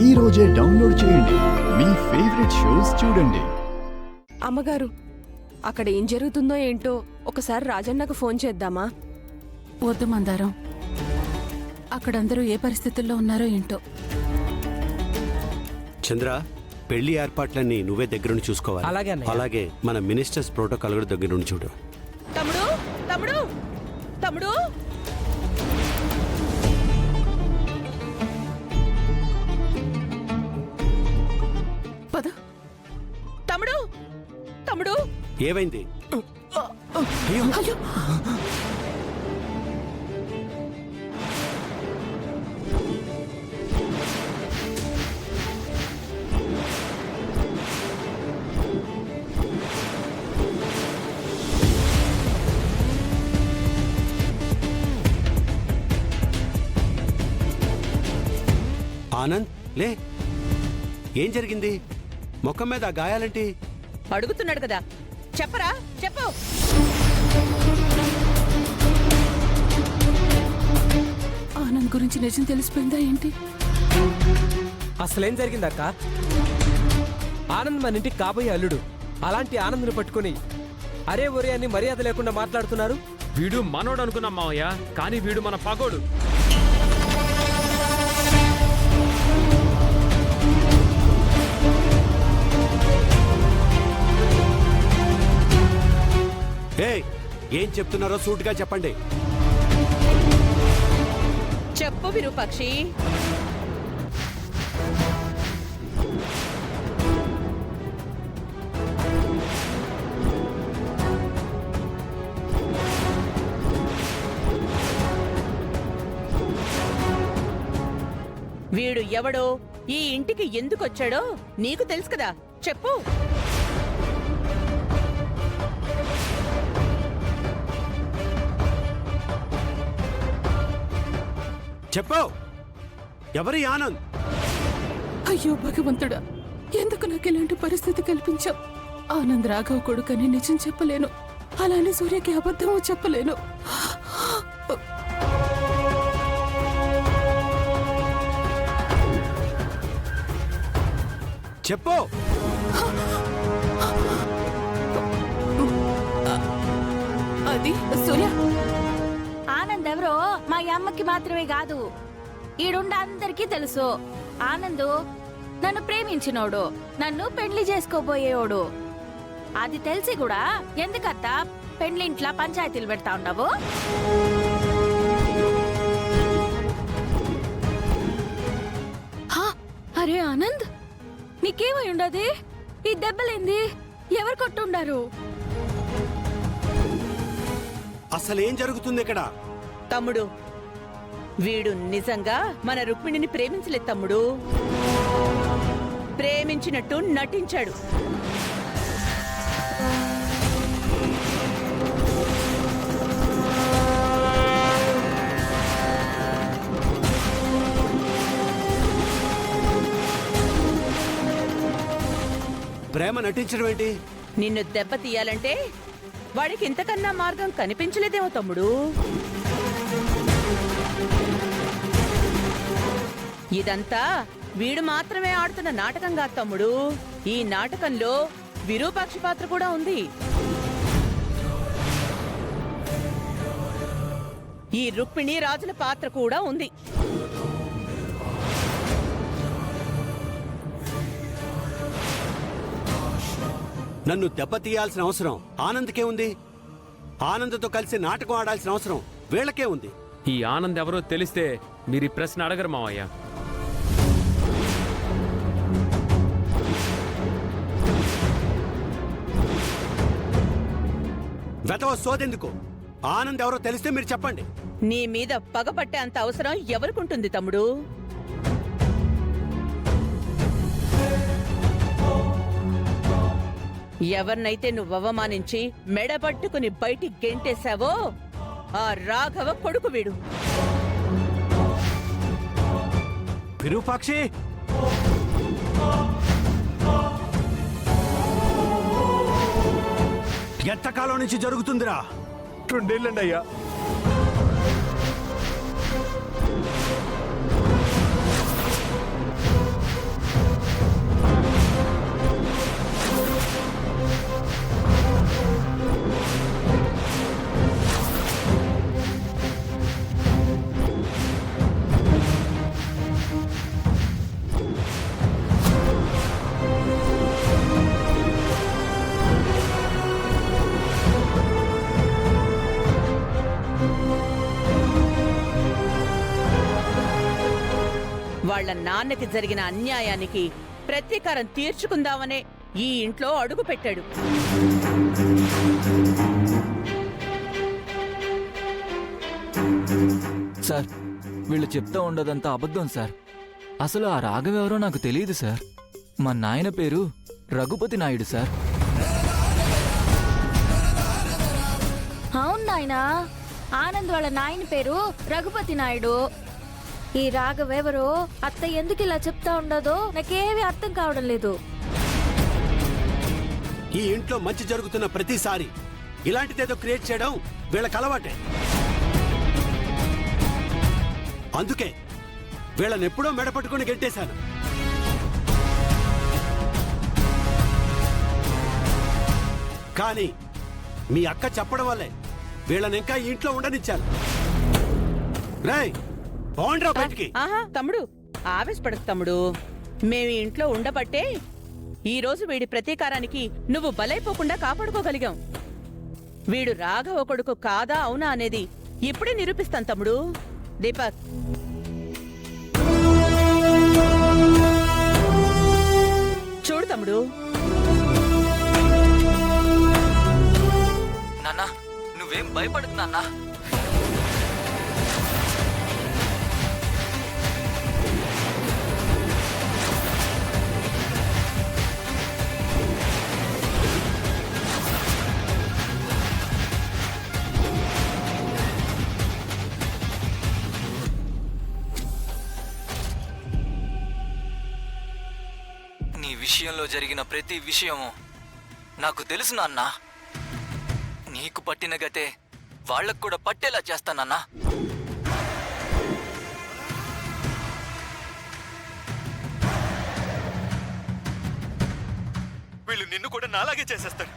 ఈ రోజే డౌన్లోడ్ చేయండి. మీ ఫేవరెట్ షోస్ చూడండి. అమ్మగారు, అక్కడ ఏం జరుగుతుందో ఏంటో ఒకసారి రాజన్నకు ఫోన్ చేద్దామా? వద్దు మందారం, అక్కడందరూ ఏ పరిస్థితుల్లో ఉన్నారో ఏంటో. చంద్ర, పెళ్లి ఏర్పాట్లన్నీ నువ్వే దగ్గరుండి చూసుకోవాలి. అలాగే మన మినిస్టర్స్ ప్రోటోకాల్ కూడా దగ్గరుండి చూడు. తమ్ముడు తమ్ముడు తమ్ముడు పద. తమ్ముడు తమ్ముడు ఏమైంది? అయ్యో, ఆనంద్, లే. ఏం జరిగింది? ముఖం మీద ఆ గాయాలేంటి? అడుగుతున్నాడు కదా, చెప్పరా, చెప్పు. ఆనంద్ గురించి నిజం తెలిసిపోయిందా ఏంటి? అసలేం జరిగిందక్క? ఆనంద్ మన ఇంటికి కాబోయే అల్లుడు. అలాంటి ఆనంద్ని పట్టుకుని అరే ఒరే అని మర్యాద లేకుండా మాట్లాడుతున్నారు. వీడు మనోడు అనుకున్నాం మావయ్య, కానీ వీడు మన పగోడు. ఏం చెప్తున్నారో సూటిగా చెప్పండి. చెప్పు విరూపాక్షి. వీడు ఎవడో, ఈ ఇంటికి ఎందుకొచ్చాడో నీకు తెలుసు కదా, చెప్పు. చెప్పు, ఎవరి ఆనంద్? అయ్యో భగవంతుడా, ఎందుకు నాకు ఇలాంటి పరిస్థితి కల్పించావు? ఆనంద్ రాఘవ్ కొడుకని నిజం చెప్పలేను, అలానే సూర్యకి అబద్ధమూ చెప్పలేను. చెప్పు. అది సూర్య. ఆనంద్ ఎవరో మా అమ్మకి మాత్రమే కాదు, ఈడుండ అందరికీ తెలుసు. ఆనంద్ నన్ను ప్రేమించినోడు, నన్ను పెళ్లి చేసుకోబోయేవాడు. అది తెలిసి కూడా ఎందుకత్తా పెళ్లింట్లా పంచాయతీలు పెడతా ఉండవు? అరే ఆనంద్, నీకేమై ఉండదు? ఈ దెబ్బలేంది? ఎవరు కొట్టుండారు? అసలేం జరుగుతుంది ఇక్కడ? తమ్ముడు, వీడు నిజంగా మన రుక్మిణిని ప్రేమించలేదు తమ్ముడు. ప్రేమించినట్టు నటించాడు. ప్రేమ నటించడం ఏంటి? నిన్ను దెబ్బ తీయాలంటే వాడికి ఇంతకన్నా మార్గం కనిపించలేదేమో తమ్ముడు. ఇదంతా వీడు మాత్రమే ఆడుతున్న నాటకం కాదు తమ్ముడు. ఈ నాటకంలో విరూపాక్షి పాత్ర కూడా ఉంది. ఈ రుక్మిణి రాజుల పాత్ర కూడా ఉంది. నన్ను దెబ్బతీయాల్సిన అవసరం ఆనంద్కే ఉంది. ఆనంద్తో కలిసి నాటకం ఆడాల్సిన అవసరం వీళ్ళకే ఉంది. ఈ ఆనంద్ ఎవరో తెలిస్తే మీరు ఈ ప్రశ్న అడగరు మావయ్య. వెతవ సోదెందుకు? ఆనంద్ ఎవరో తెలిస్తే మీరు చెప్పండి. నీ మీద పగపట్టే అంత అవసరం ఎవరికుంటుంది తమ్ముడు? ఎవరినైతే నువ్వు అవమానించి మెడపట్టుకుని బయటికి గెంటేశావో ఆ రాఘవ కొడుకు వీడు. విరూపాక్షి, ఎంతకాలం నుంచి జరుగుతుందిరా? 2 ఏళ్ళండి అయ్యా. వాళ్ళ నాన్నకి జరిగిన అన్యాయానికి ప్రతీకారం తీర్చుకుందామనే ఈ ఇంట్లో అడుగు పెట్టాడు. సార్ వీళ్ళు చెప్తా ఉండదంతా అబద్ధం సార్. అసలు ఆ రాఘవెవరో నాకు తెలియదు సార్. మా నాయన పేరు రఘుపతి నాయుడు సార్. అవును నాయనా, ఆనంద్ వాళ్ళ నాయన పేరు రఘుపతి నాయుడు. ఈ రాఘవెవరో అత్త ఎందుకు ఇలా చెప్తా ఉండదో నాకేమీ అర్థం కావడం లేదు. ఈ ఇంట్లో మంచి జరుగుతున్న ప్రతిసారి ఇలాంటిదేదో క్రియేట్ చేయడం వీళ్ళకి అలవాటే. అందుకే వీళ్ళనెప్పుడో మెడపట్టుకుని గెంటేశాను. కానీ మీ అక్క చెప్పడం వల్లే వీళ్ళని ఇంకా ఈ ఇంట్లో ఉండనిచ్చాను. రేయ్, బాగుండ్రా బయటికి. ఆహా తమ్ముడు, ఆవేశపడకు తమ్ముడు. మేము ఈ ఇంట్లో ఉండబట్టే ఈ రోజు వీడి ప్రతీకారానికి నువ్వు బలైపోకుండా కాపాడుకోగలిగాం. వీడు రాఘవ కొడుకు కాదా అవునా అనేది ఇప్పుడే నిరూపిస్తాను తమ్ముడు. దీపక్, చూడు తమ్ముడు. నాన్న నువ్వేం భయపడకు నాన్న. నీ విషయంలో జరిగిన ప్రతి విషయము నాకు తెలుసు నాన్న. నీకు పట్టిన గతే వాళ్ళకు కూడా పట్టేలా చేస్తానన్నా. వీళ్ళు నిన్ను కూడా నాలాగే చేసేస్తారు.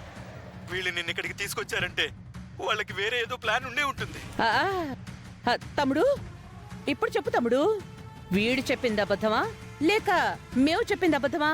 వీళ్ళు నిన్ను ఇక్కడికి తీసుకొచ్చారంటే వాళ్ళకి వేరే ఏదో ప్లాన్ ఉండే ఉంటుంది. ఆ, ఆ, తమ్ముడు ఇప్పుడు చెప్పు తమ్ముడు, వీడు చెప్పింది అబద్ధమా లేక మేము చెప్పింది అబద్ధమా?